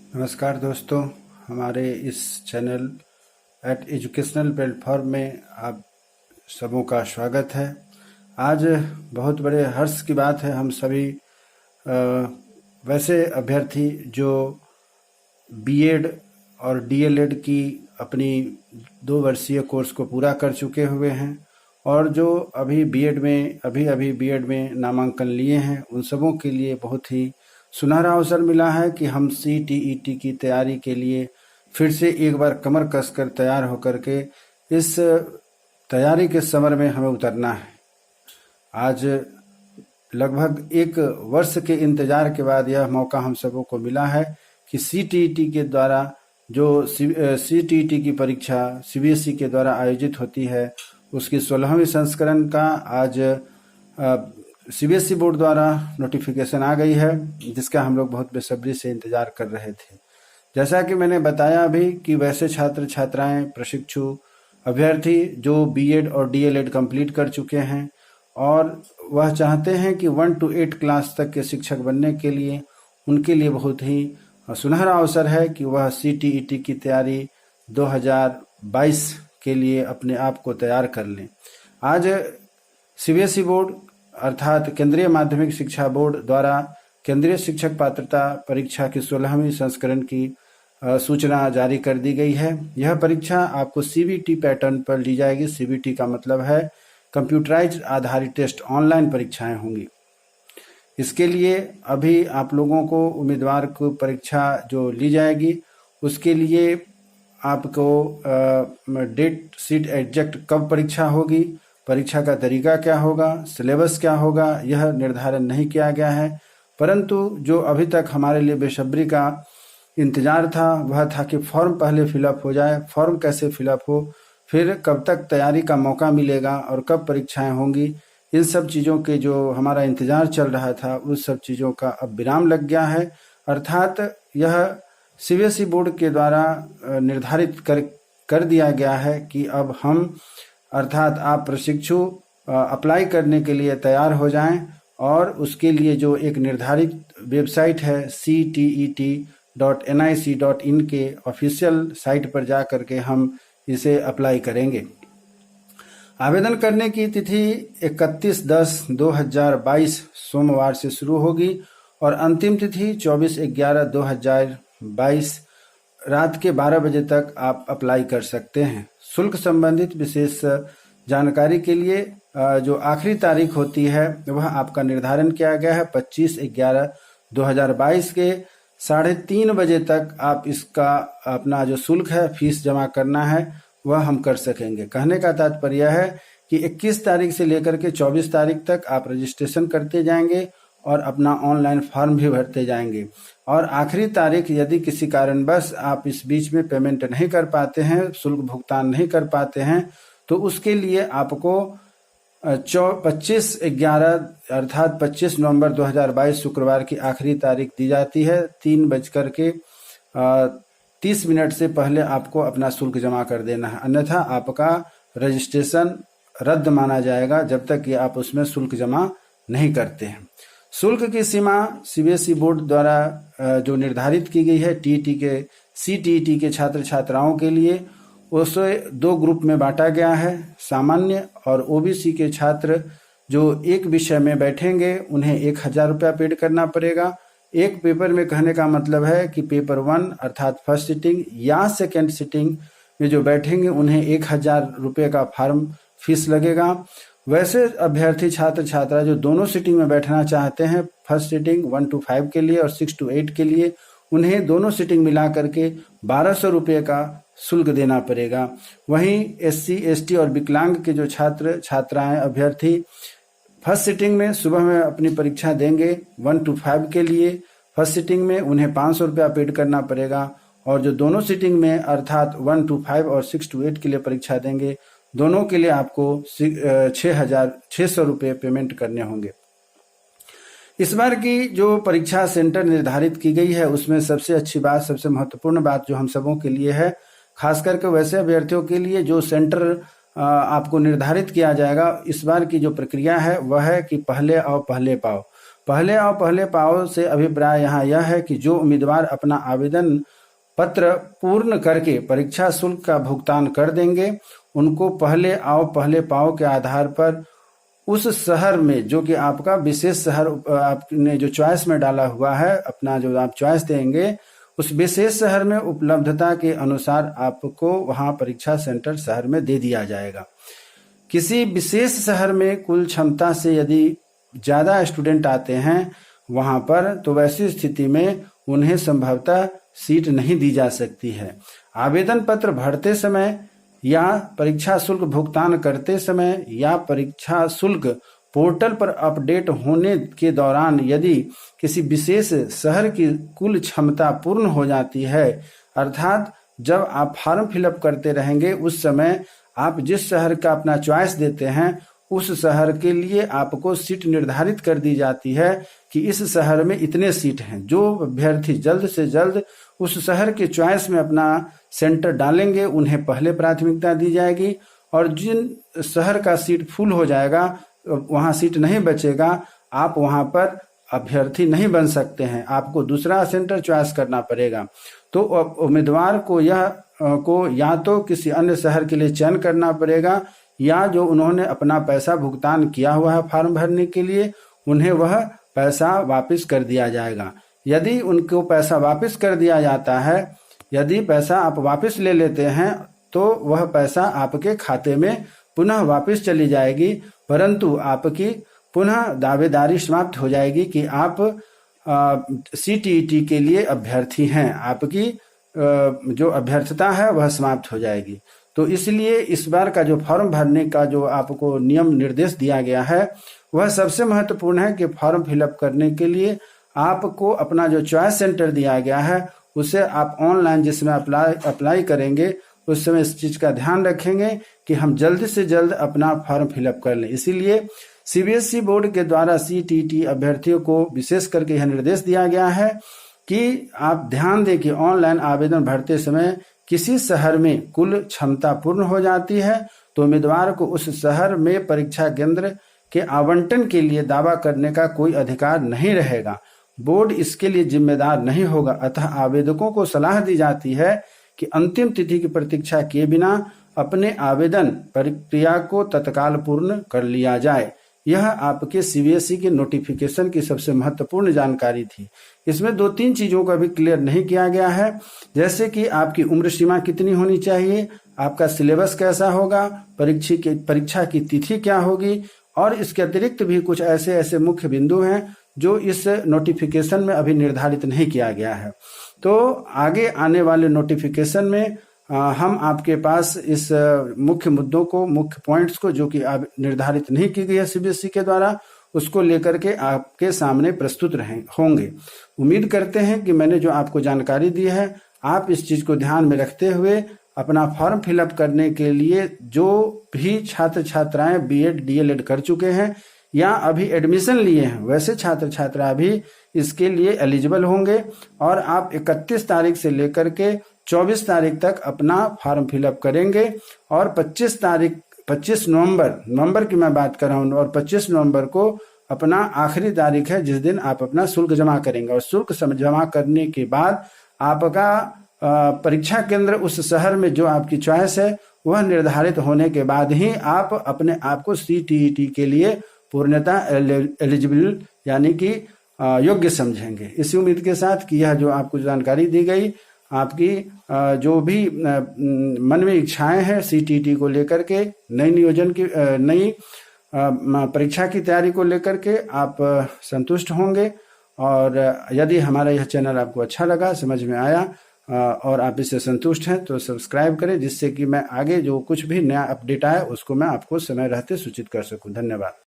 नमस्कार दोस्तों, हमारे इस चैनल एजुकेशनल प्लेटफॉर्म में आप सबों का स्वागत है। आज बहुत बड़े हर्ष की बात है, हम सभी वैसे अभ्यर्थी जो बीएड और डीएलएड की अपनी 2 वर्षीय कोर्स को पूरा कर चुके हुए हैं और जो अभी बीएड में नामांकन लिए हैं, उन सबों के लिए बहुत ही सुनहरा अवसर मिला है कि हम सीटीईटी की तैयारी के लिए फिर से एक बार कमर कसकर तैयार होकर के इस तैयारी के समर में हमें उतरना है। आज लगभग 1 वर्ष के इंतजार के बाद यह मौका हम सबों को मिला है कि सीटीईटी के द्वारा जो सीटीईटी की परीक्षा सीबीएसई के द्वारा आयोजित होती है, उसकी 16वीं संस्करण का आज सीबीएसई बोर्ड द्वारा नोटिफिकेशन आ गई है, जिसका हम लोग बहुत बेसब्री से इंतजार कर रहे थे। जैसा कि मैंने बताया अभी कि वैसे छात्र छात्राएं प्रशिक्षु अभ्यर्थी जो बीएड और डीएलएड कंप्लीट कर चुके हैं और वह चाहते हैं कि 1 to 8 क्लास तक के शिक्षक बनने के लिए उनके लिए बहुत ही सुनहरा अवसर है कि वह सीटीईटी की तैयारी 2022 के लिए अपने आप को तैयार कर लें। आज सीबीएसई बोर्ड अर्थात केंद्रीय माध्यमिक शिक्षा बोर्ड द्वारा केंद्रीय शिक्षक पात्रता परीक्षा की 16वीं संस्करण की सूचना जारी कर दी गई है। यह परीक्षा आपको सीबीटी पैटर्न पर ली जाएगी। सीबीटी का मतलब है कंप्यूटराइज्ड आधारित टेस्ट, ऑनलाइन परीक्षाएं होंगी। इसके लिए अभी आप लोगों को उम्मीदवार को परीक्षा जो ली जाएगी उसके लिए आपको डेट सीट एग्जैक्ट कब परीक्षा होगी, परीक्षा का तरीका क्या होगा, सिलेबस क्या होगा, यह निर्धारण नहीं किया गया है। परंतु जो अभी तक हमारे लिए बेसब्री का इंतजार था वह था कि फॉर्म पहले फिलअप हो जाए। फॉर्म कैसे फिलअप हो, फिर कब तक तैयारी का मौका मिलेगा और कब परीक्षाएं होंगी, इन सब चीज़ों के जो हमारा इंतजार चल रहा था उस सब चीज़ों का अब विराम लग गया है। अर्थात यह सीबीएसई बोर्ड के द्वारा निर्धारित कर दिया गया है कि अब हम अर्थात आप प्रशिक्षु अप्लाई करने के लिए तैयार हो जाएं और उसके लिए जो एक निर्धारित वेबसाइट है ctet.nic.in के ऑफिशियल साइट पर जा करके हम इसे अप्लाई करेंगे। आवेदन करने की तिथि 31/10/2022 सोमवार से शुरू होगी और अंतिम तिथि 24/11/2022 रात के 12 बजे तक आप अप्लाई कर सकते हैं। शुल्क संबंधित विशेष जानकारी के लिए जो आखिरी तारीख होती है वह आपका निर्धारण किया गया है 25/11/2022 के 3:30 बजे तक आप इसका अपना जो शुल्क है फीस जमा करना है वह हम कर सकेंगे। कहने का तात्पर्य है कि 21 तारीख से लेकर के 24 तारीख तक आप रजिस्ट्रेशन करते जाएंगे और अपना ऑनलाइन फॉर्म भी भरते जाएंगे और आखिरी तारीख यदि किसी कारणवश आप इस बीच में पेमेंट नहीं कर पाते हैं, शुल्क भुगतान नहीं कर पाते हैं, तो उसके लिए आपको 25/11 अर्थात 25 नवंबर 2022 शुक्रवार की आखिरी तारीख दी जाती है। 3:30 से पहले आपको अपना शुल्क जमा कर देना है, अन्यथा आपका रजिस्ट्रेशन रद्द माना जाएगा जब तक कि आप उसमें शुल्क जमा नहीं करते हैं। शुल्क की सीमा सीबीएसई बोर्ड द्वारा जो निर्धारित की गई है सीटीईटी के छात्र छात्राओं के लिए उसे 2 ग्रुप में बांटा गया है। सामान्य और ओबीसी के छात्र जो एक विषय में बैठेंगे उन्हें 1000 रुपया पेड करना पड़ेगा। एक पेपर में कहने का मतलब है कि पेपर 1 अर्थात फर्स्ट सिटिंग या सेकेंड सिटिंग में जो बैठेंगे उन्हें 1000 रुपये का फॉर्म फीस लगेगा। वैसे अभ्यर्थी छात्र छात्रा जो दोनों सिटिंग में बैठना चाहते हैं, फर्स्ट सिटिंग 1 to 5 के लिए और 6 to 8 के लिए, उन्हें दोनों सिटिंग मिला करके 1200 रुपये का शुल्क देना पड़ेगा। वहीं एससी एसटी और विकलांग के जो छात्र छात्राएं अभ्यर्थी फर्स्ट सिटिंग में सुबह में अपनी परीक्षा देंगे 1 to 5 के लिए, फर्स्ट सिटिंग में उन्हें 500 रुपया पेड करना पड़ेगा और जो दोनों सिटिंग में अर्थात 1 to 5 और 6 to 8 के लिए परीक्षा देंगे दोनों के लिए आपको 6,600 रुपये पेमेंट करने होंगे। इस बार की जो परीक्षा सेंटर निर्धारित की गई है उसमें सबसे अच्छी बात, सबसे महत्वपूर्ण बात जो हम सबों के लिए है, खास करके वैसे अभ्यर्थियों के लिए जो सेंटर आपको निर्धारित किया जाएगा, इस बार की जो प्रक्रिया है वह है कि पहले आओ पहले पाओ। पहले आओ पहले पाओ से अभिप्राय यहाँ यह है कि जो उम्मीदवार अपना आवेदन पत्र पूर्ण करके परीक्षा शुल्क का भुगतान कर देंगे, उनको पहले आओ पहले पाओ के आधार पर उस शहर में, जो कि आपका विशेष शहर आपने जो चॉइस में डाला हुआ है, अपना जो आप चॉइस देंगे उस विशेष शहर में उपलब्धता के अनुसार आपको वहां परीक्षा सेंटर शहर में दे दिया जाएगा। किसी विशेष शहर में कुल क्षमता से यदि ज़्यादा स्टूडेंट आते हैं वहां पर, तो वैसी स्थिति में उन्हें संभवतः सीट नहीं दी जा सकती है। आवेदन पत्र भरते समय या परीक्षा शुल्क भुगतान करते समय या परीक्षा शुल्क पोर्टल पर अपडेट होने के दौरान यदि किसी विशेष शहर की कुल क्षमता पूर्ण हो जाती है, अर्थात जब आप फॉर्म फिलअप करते रहेंगे उस समय आप जिस शहर का अपना चॉइस देते हैं उस शहर के लिए आपको सीट निर्धारित कर दी जाती है कि इस शहर में इतने सीट हैं। जो अभ्यर्थी जल्द से जल्द उस शहर के चॉइस में अपना सेंटर डालेंगे उन्हें पहले प्राथमिकता दी जाएगी, और जिन शहर का सीट फुल हो जाएगा, वहां सीट नहीं बचेगा, आप वहां पर अभ्यर्थी नहीं बन सकते हैं, आपको दूसरा सेंटर चॉइस करना पड़ेगा। तो उम्मीदवार को या तो किसी अन्य शहर के लिए चयन करना पड़ेगा, या जो उन्होंने अपना पैसा भुगतान किया हुआ है फॉर्म भरने के लिए, उन्हें वह पैसा वापस कर दिया जाएगा। यदि उनको पैसा वापस कर दिया जाता है, यदि पैसा आप वापस ले लेते हैं तो वह पैसा आपके खाते में पुनः वापस चली जाएगी, परंतु आपकी पुनः दावेदारी समाप्त हो जाएगी कि आप CTET के लिए अभ्यर्थी हैं, आपकी जो अभ्यर्थता है वह समाप्त हो जाएगी। तो इसलिए इस बार का जो फॉर्म भरने का जो आपको नियम निर्देश दिया गया है वह सबसे महत्वपूर्ण है कि फॉर्म फिलअप करने के लिए आपको अपना जो चॉइस सेंटर दिया गया है उसे आप ऑनलाइन जिसमें अप्लाई करेंगे उस समय इस चीज का ध्यान रखेंगे कि हम जल्द से जल्द अपना फॉर्म फिलअप कर लें। इसीलिए CBSE बोर्ड के द्वारा CTET अभ्यर्थियों को विशेष करके यह निर्देश दिया गया है कि आप ध्यान दें कि ऑनलाइन आवेदन भरते समय किसी शहर में कुल क्षमता पूर्ण हो जाती है तो उम्मीदवार को उस शहर में परीक्षा केंद्र के आवंटन के लिए दावा करने का कोई अधिकार नहीं रहेगा। बोर्ड इसके लिए जिम्मेदार नहीं होगा। अतः आवेदकों को सलाह दी जाती है कि अंतिम तिथि की प्रतीक्षा किए बिना अपने आवेदन प्रक्रिया को तत्काल पूर्ण कर लिया जाए। यह आपके CBSE के नोटिफिकेशन की सबसे महत्वपूर्ण जानकारी थी। इसमें 2-3 चीजों का भी क्लियर नहीं किया गया है, जैसे कि आपकी उम्र सीमा कितनी होनी चाहिए, आपका सिलेबस कैसा होगा, परीक्षा की तिथि क्या होगी, और इसके अतिरिक्त भी कुछ ऐसे मुख्य बिंदु हैं जो इस नोटिफिकेशन में अभी निर्धारित नहीं किया गया है। तो आगे आने वाले नोटिफिकेशन में हम आपके पास इस मुख्य मुद्दों को, मुख्य पॉइंट्स को जो कि निर्धारित नहीं की गई है CBSE के द्वारा, उसको लेकर के आपके सामने प्रस्तुत होंगे। उम्मीद करते हैं कि मैंने जो आपको जानकारी दी है आप इस चीज को ध्यान में रखते हुए अपना फॉर्म फिलअप करने के लिए जो भी छात्र छात्राएं BEd DLEd कर चुके हैं या अभी एडमिशन लिए हैं वैसे छात्र छात्रा भी इसके लिए एलिजिबल होंगे, और आप 31 तारीख से लेकर के 24 तारीख तक अपना फॉर्म फिलअप करेंगे, और 25 नवंबर की मैं बात कर रहा हूँ, और 25 नवंबर को अपना आखिरी तारीख है जिस दिन आप अपना शुल्क जमा करेंगे, और शुल्क जमा करने के बाद आपका परीक्षा केंद्र उस शहर में जो आपकी चॉइस है वह निर्धारित होने के बाद ही आप अपने आप को CTET के लिए पूर्णतः एलिजिबल यानी कि योग्य समझेंगे। इसी उम्मीद के साथ कि यह जो आपको जानकारी दी गई आपकी जो भी मन में इच्छाएं हैं CTET को लेकर के, नई परीक्षा की तैयारी को लेकर के आप संतुष्ट होंगे। और यदि हमारा यह चैनल आपको अच्छा लगा, समझ में आया और आप इससे संतुष्ट हैं तो सब्सक्राइब करें, जिससे कि मैं आगे जो कुछ भी नया अपडेट आए उसको मैं आपको समय रहते सूचित कर सकूं। धन्यवाद।